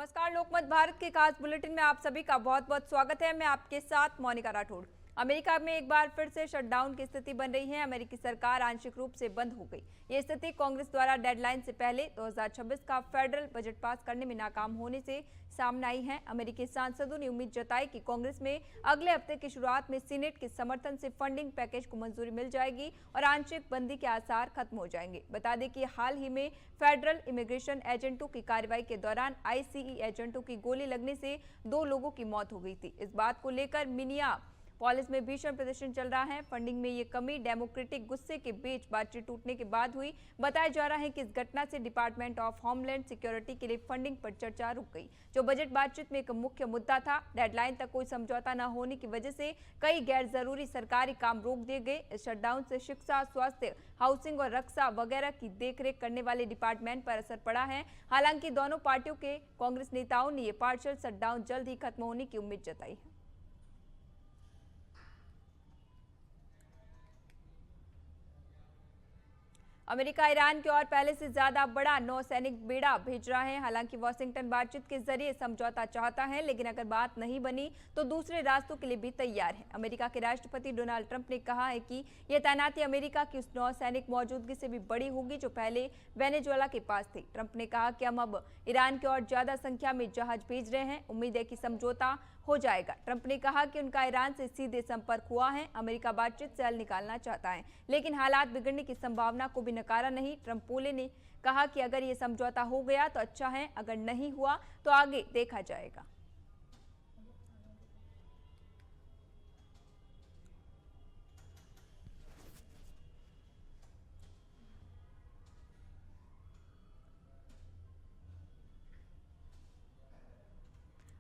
नमस्कार। लोकमत भारत के खास बुलेटिन में आप सभी का बहुत बहुत स्वागत है। मैं आपके साथ मोनिका राठौड़। अमेरिका में एक बार फिर से शटडाउन की स्थिति बन रही है। अमेरिकी सरकार आंशिक रूप से बंद हो गई। ये स्थिति कांग्रेस द्वारा डेडलाइन से पहले 2026 का फेडरल बजट पास करने में नाकाम होने से सामने आई है। अमेरिकी सांसदों ने उम्मीद जताई कि कांग्रेस में अगले हफ्ते की शुरुआत में सीनेट के समर्थन से फंडिंग पैकेज को मंजूरी मिल जाएगी और आंशिक बंदी के आसार खत्म हो जाएंगे। बता दें कि हाल ही में फेडरल इमिग्रेशन एजेंटों की कार्रवाई के दौरान आईसीई एजेंटों की गोली लगने से 2 लोगों की मौत हो गई थी। इस बात को लेकर मिनियापोलिस में भीषण प्रदर्शन चल रहा है। फंडिंग में ये कमी डेमोक्रेटिक गुस्से के बीच बातचीत टूटने के बाद हुई। बताया जा रहा है कि इस घटना से डिपार्टमेंट ऑफ होमलैंड सिक्योरिटी के लिए फंडिंग पर चर्चा रुक गई, जो बजट बातचीत में एक मुख्य मुद्दा था। डेडलाइन तक कोई समझौता न होने की वजह से कई गैर जरूरी सरकारी काम रोक दिए गए। इस शटडाउन से शिक्षा, स्वास्थ्य, हाउसिंग और रक्षा वगैरह की देखरेख करने वाले डिपार्टमेंट पर असर पड़ा है। हालांकि दोनों पार्टियों के कांग्रेस नेताओं ने ये पार्शियल शटडाउन जल्द ही खत्म होने की उम्मीद जताई है। अमेरिका ईरान की ओर पहले से ज्यादा बड़ा नौसैनिक बेड़ा भेज रहा है। हालांकि वाशिंगटन बातचीत के जरिए समझौता चाहता है, लेकिन अगर बात नहीं बनी तो दूसरे रास्तों के लिए भी तैयार है। अमेरिका के राष्ट्रपति डोनाल्ड ट्रंप ने कहा है कि यह तैनाती अमेरिका की उस नौसैनिक मौजूदगी से भी बड़ी होगी जो पहले वेनेजुएला के पास थी। ट्रंप ने कहा कि हम अब ईरान की ओर ज्यादा संख्या में जहाज भेज रहे हैं। उम्मीद है कि समझौता हो जाएगा। ट्रंप ने कहा कि उनका ईरान से सीधे संपर्क हुआ है। अमेरिका बातचीत से हल निकालना चाहता है, लेकिन हालात बिगड़ने की संभावना को भी नकारा नहीं। ट्रंप बोले ने कहा कि अगर ये समझौता हो गया तो अच्छा है, अगर नहीं हुआ तो आगे देखा जाएगा।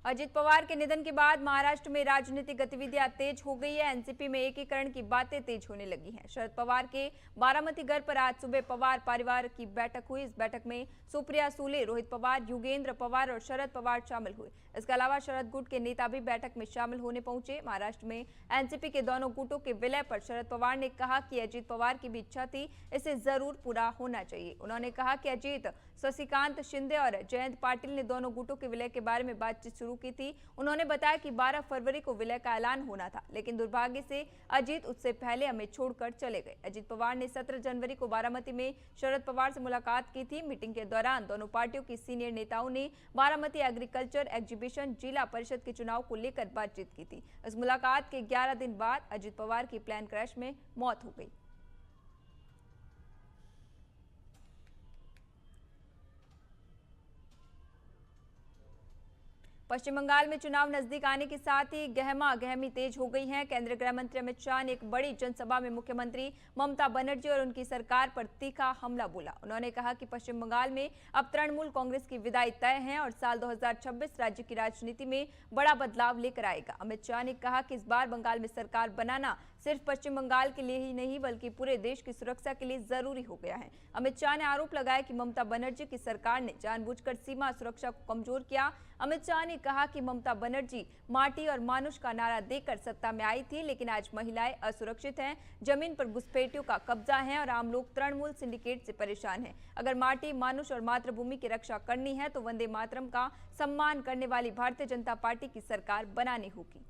अजित पवार के निधन के बाद महाराष्ट्र में राजनीतिक गतिविधियां तेज हो गई है। एनसीपी में एकीकरण की बातें तेज होने लगी हैं। शरद पवार के बारामती घर पर आज सुबह पवार परिवार की बैठक हुई। इस बैठक में सुप्रिया सुले, रोहित पवार, युगेंद्र पवार और शरद पवार शामिल हुए। इसके अलावा शरद गुट के नेता भी बैठक में शामिल होने पहुंचे। महाराष्ट्र में एनसीपी के दोनों गुटों के विलय पर शरद पवार ने कहा कि अजित पवार की भी इच्छा थी, इसे जरूर पूरा होना चाहिए। उन्होंने कहा कि अजित, शशिकांत शिंदे और जयंत पाटिल ने दोनों गुटों के विलय के बारे में बातचीत शुरू की थी। उन्होंने बताया कि 12 फरवरी को विलय का ऐलान होना था, लेकिन दुर्भाग्य से अजीत उससे पहले हमें छोड़कर चले गए। अजीत पवार ने 17 जनवरी को बारामती में शरद पवार से मुलाकात की थी। मीटिंग के दौरान दोनों पार्टियों की सीनियर नेताओं ने बारामती एग्रीकल्चर एग्जीबिशन जिला परिषद के चुनाव को लेकर बातचीत की थी। इस मुलाकात के 11 दिन बाद अजीत पवार की प्लेन क्रैश में मौत हो गई। पश्चिम बंगाल में चुनाव नजदीक आने के साथ ही गहमा गहमी तेज हो गई है। केंद्रीय गृह मंत्री अमित शाह ने एक बड़ी जनसभा में मुख्यमंत्री ममता बनर्जी और उनकी सरकार पर तीखा हमला बोला। उन्होंने कहा कि पश्चिम बंगाल में अब तृणमूल कांग्रेस की विदाई तय है और साल 2026 राज्य की राजनीति में बड़ा बदलाव लेकर आएगा। अमित शाह ने कहा कि इस बार बंगाल में सरकार बनाना सिर्फ पश्चिम बंगाल के लिए ही नहीं बल्कि पूरे देश की सुरक्षा के लिए जरूरी हो गया है। अमित शाह ने आरोप लगाया कि ममता बनर्जी की सरकार ने जानबूझकर सीमा सुरक्षा को कमजोर किया। अमित शाह ने कहा कि ममता बनर्जी माटी और मानुष का नारा देकर सत्ता में आई थी, लेकिन आज महिलाएं असुरक्षित हैं, जमीन पर घुसपैठियों का कब्जा है और आम लोग तृणमूल सिंडिकेट से परेशान हैं। अगर माटी, मानुष और मातृभूमि की रक्षा करनी है तो वंदे मातरम का सम्मान करने वाली भारतीय जनता पार्टी की सरकार बनानी होगी।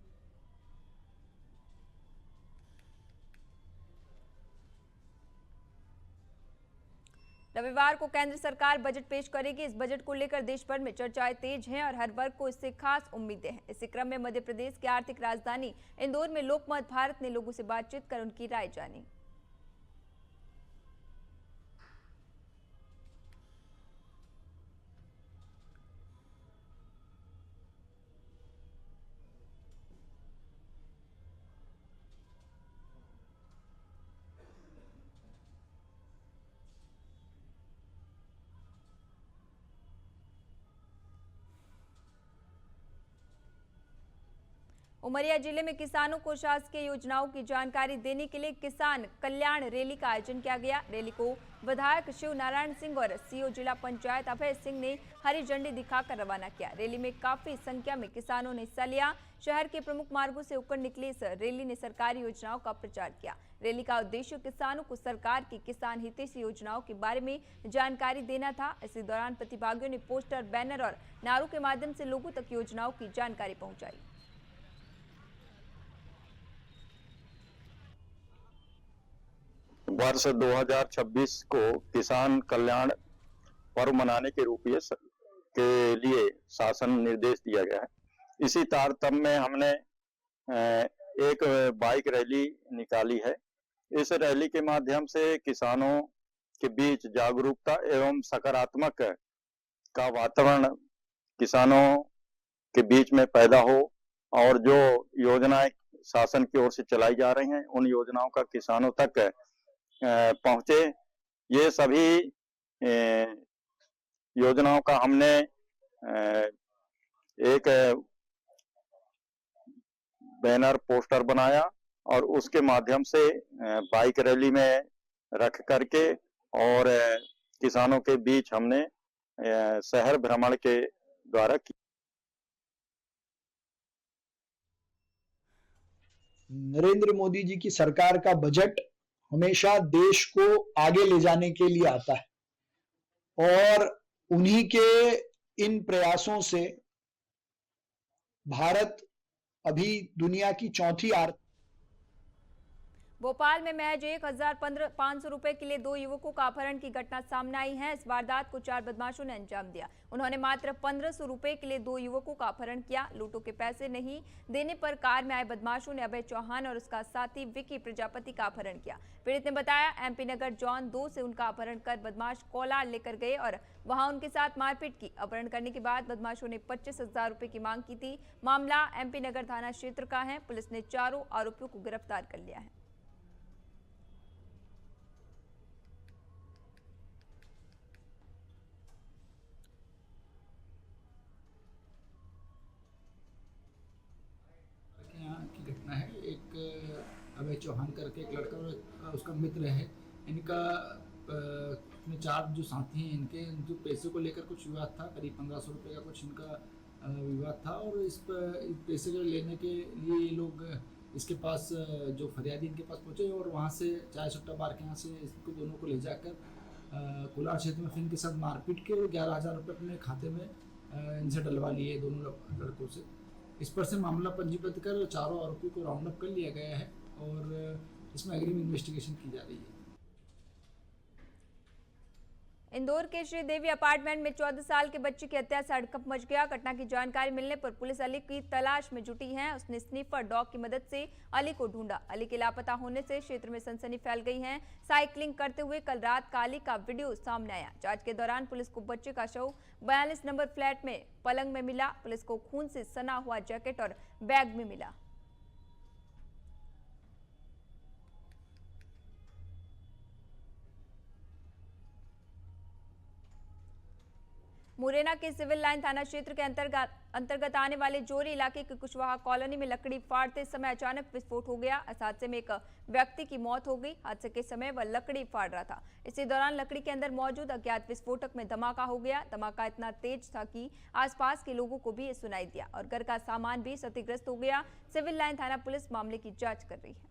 रविवार को केंद्र सरकार बजट पेश करेगी। इस बजट को लेकर देश भर में चर्चाएं तेज हैं और हर वर्ग को इससे खास उम्मीदें हैं। इसी क्रम में मध्य प्रदेश की आर्थिक राजधानी इंदौर में लोकमत भारत ने लोगों से बातचीत कर उनकी राय जानी। उमरिया जिले में किसानों को शासकीय योजनाओं की जानकारी देने के लिए किसान कल्याण रैली का आयोजन किया गया। रैली को विधायक शिव नारायण सिंह और सीओ जिला पंचायत अभय सिंह ने हरी झंडी दिखाकर रवाना किया। रैली में काफी संख्या में किसानों ने हिस्सा लिया। शहर के प्रमुख मार्गों से होकर निकली इस रैली ने सरकारी योजनाओं का प्रचार किया। रैली का उद्देश्य किसानों को सरकार की किसान हितैषी योजनाओं के बारे में जानकारी देना था। इसी दौरान प्रतिभागियों ने पोस्टर, बैनर और नारों के माध्यम से लोगों तक योजनाओं की जानकारी पहुंचाई। वर्ष 2026 को किसान कल्याण पर्व मनाने के रूप के लिए शासन निर्देश दिया गया है। इसी तारतम्य में हमने एक बाइक रैली निकाली है। इस रैली के माध्यम से किसानों के बीच जागरूकता एवं सकारात्मक का वातावरण किसानों के बीच में पैदा हो और जो योजनाएं शासन की ओर से चलाई जा रही हैं उन योजनाओं का किसानों तक पहुंचे। ये सभी योजनाओं का हमने एक बैनर, पोस्टर बनाया और उसके माध्यम से बाइक रैली में रख करके और किसानों के बीच हमने शहर भ्रमण के द्वारा किया। नरेंद्र मोदी जी की सरकार का बजट हमेशा देश को आगे ले जाने के लिए आता है और उन्हीं के इन प्रयासों से भारत अभी दुनिया की चौथी आर्थिक। भोपाल में महज 1,500 रुपए के लिए 2 युवकों का अपहरण की घटना सामने आई है। इस वारदात को 4 बदमाशों ने अंजाम दिया। उन्होंने मात्र 1,500 रुपए के लिए 2 युवकों का अपहरण किया। लूटों के पैसे नहीं देने पर कार में आए बदमाशों ने अभय चौहान और उसका साथी विकी प्रजापति का अपहरण किया। पीड़ित ने बताया, MP नगर जॉन 2 से उनका अपहरण कर बदमाश कोलार लेकर गए और वहां उनके साथ मारपीट की। अपहरण करने के बाद बदमाशों ने 25,000 रुपए की मांग की थी। मामला MP नगर थाना क्षेत्र का है। पुलिस ने चारों आरोपियों को गिरफ्तार कर लिया है। की घटना है। एक अभय चौहान करके एक लड़का और उसका मित्र है। इनका अपने 4 जो साथी हैं इनके जो पैसे को लेकर कुछ विवाद था। करीब 1,500 रुपये का कुछ इनका विवाद था और इस पैसे को लेने के लिए ये लोग इसके पास जो फरियादी इनके पास पहुंचे और वहां से चाय सुट्टा बार के यहाँ से इसको दोनों को ले जाकर कोलार क्षेत्र में फिर इनके साथ मारपीट के 11,000 रुपये अपने खाते में इनसे डलवा लिए दोनों लड़कों से। इस पर से मामला पंजीबद्ध कर चारों आरोपियों को राउंड अप कर लिया गया है और इसमें अग्रिम इन्वेस्टिगेशन की जा रही है। इंदौर के श्रीदेवी अपार्टमेंट में 14 साल के बच्चे की हत्या से हड़कंप मच गया। घटना की जानकारी मिलने पर पुलिस अली की तलाश में जुटी है। उसने स्नीफर डॉग की मदद से अली को ढूंढा। अली के लापता होने से क्षेत्र में सनसनी फैल गई है। साइकिलिंग करते हुए कल रात का अली का वीडियो सामने आया। जांच के दौरान पुलिस को बच्चे का शव 42 नंबर फ्लैट में पलंग में मिला। पुलिस को खून से सना हुआ जैकेट और बैग भी मिला। मुरैना के सिविल लाइन थाना क्षेत्र के अंतर्गत आने वाले जोरी इलाके के कुशवाहा कॉलोनी में लकड़ी फाड़ते समय अचानक विस्फोट हो गया। इस हादसे में एक व्यक्ति की मौत हो गई। हादसे के समय वह लकड़ी फाड़ रहा था। इसी दौरान लकड़ी के अंदर मौजूद अज्ञात विस्फोटक में धमाका हो गया। धमाका इतना तेज था कि आसपास के लोगों को भी ये सुनाई दिया और घर का सामान भी क्षतिग्रस्त हो गया। सिविल लाइन थाना पुलिस मामले की जाँच कर रही है।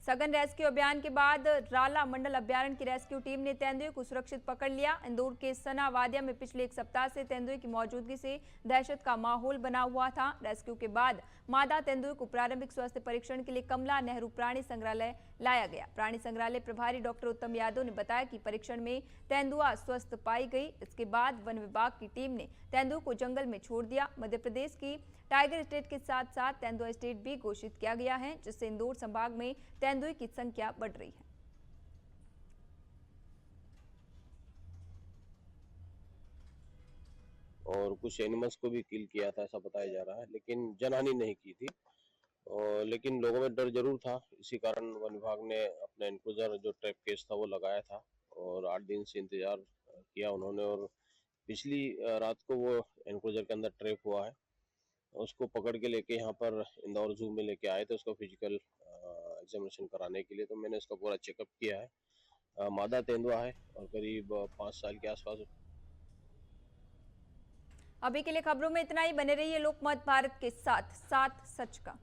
सघन रेस्क्यू अभियान के बाद राला मंडल अभ्यारण्य की रेस्क्यू टीम ने तेंदुए को सुरक्षित पकड़ लिया। इंदौर के सना वादिया में पिछले 1 सप्ताह से तेंदुए की मौजूदगी से दहशत का माहौल बना हुआ था। रेस्क्यू के बाद मादा तेंदुए को प्रारंभिक स्वास्थ्य परीक्षण के लिए कमला नेहरू प्राणी संग्रहालय लाया गया। प्राणी संग्रहालय प्रभारी डॉक्टर उत्तम यादव ने बताया कि परीक्षण में तेंदुआ स्वस्थ पाई गई। इसके बाद वन विभाग की टीम ने तेंदुए को जंगल में छोड़ दिया। मध्य प्रदेश की टाइगर स्टेट के साथ साथ तेंदुआ स्टेट भी घोषित किया गया है, जिससे इंदौर संभाग में तेंदुए की संख्या बढ़ रही है। और कुछ एनिमल्स को भी किल किया था ऐसा बताया जा रहा है, लेकिन जनहानि नहीं की थी। और लेकिन लोगों में डर जरूर था। इसी कारण वन विभाग ने अपना एनक्लोजर जो ट्रैप केस था वो लगाया था और 8 दिन से इंतजार किया उन्होंने और पिछली रात को वो एनक्लोजर के अंदर ट्रैप हुआ है। उसको पकड़ के लेके यहाँ पर इंदौर जू में लेके आए थे उसका फिजिकल एग्जामिनेशन कराने के लिए। तो मैंने उसका पूरा चेकअप किया है। मादा तेंदुआ है और करीब 5 साल के आसपास। अभी के लिए खबरों में इतना ही। बने रहिए लोकमत भारत के साथ, साथ सच का।